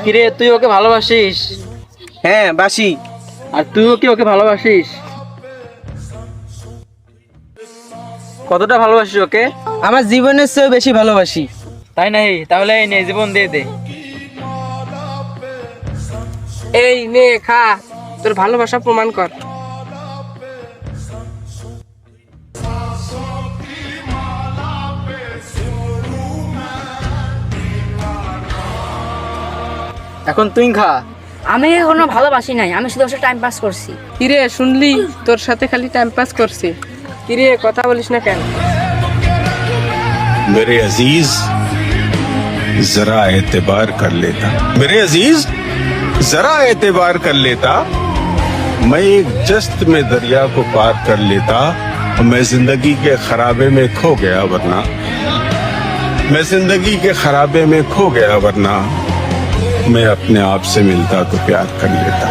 কিরে, তুই ওকে ভালোবাসিস? হ্যাঁ বাসি। আর তুইও কি ওকে ভালোবাসিস? কতটা ভালোবাসিস ওকে? আমার জীবনের চেয়েও বেশি ভালোবাসি। তাই নাই? তাহলে এই নে, জীবন দিয়ে দে। এই নে খা, তোর ভালোবাসা প্রমাণ কর। এখন তুই খা। আমি এখনো ভালোবাসি নাই, আমি শুধু ওর টাইম পাস করছি। কিরে শুনলি, তোর সাথে খালি টাইম পাস করছে। কিরে কথা বলিস না কেন? मेरे अजीज जरा एतबार कर लेता, मेरे अजीज जरा एतबार कर लेता, मैं एक जस्त में दरिया को पार कर लेता, मैं जिंदगी के खराबे में खो गया वरना, मैं जिंदगी के खराबे में खो गया वरना मैं अपने आप से मिलता तो प्यार कर लेता।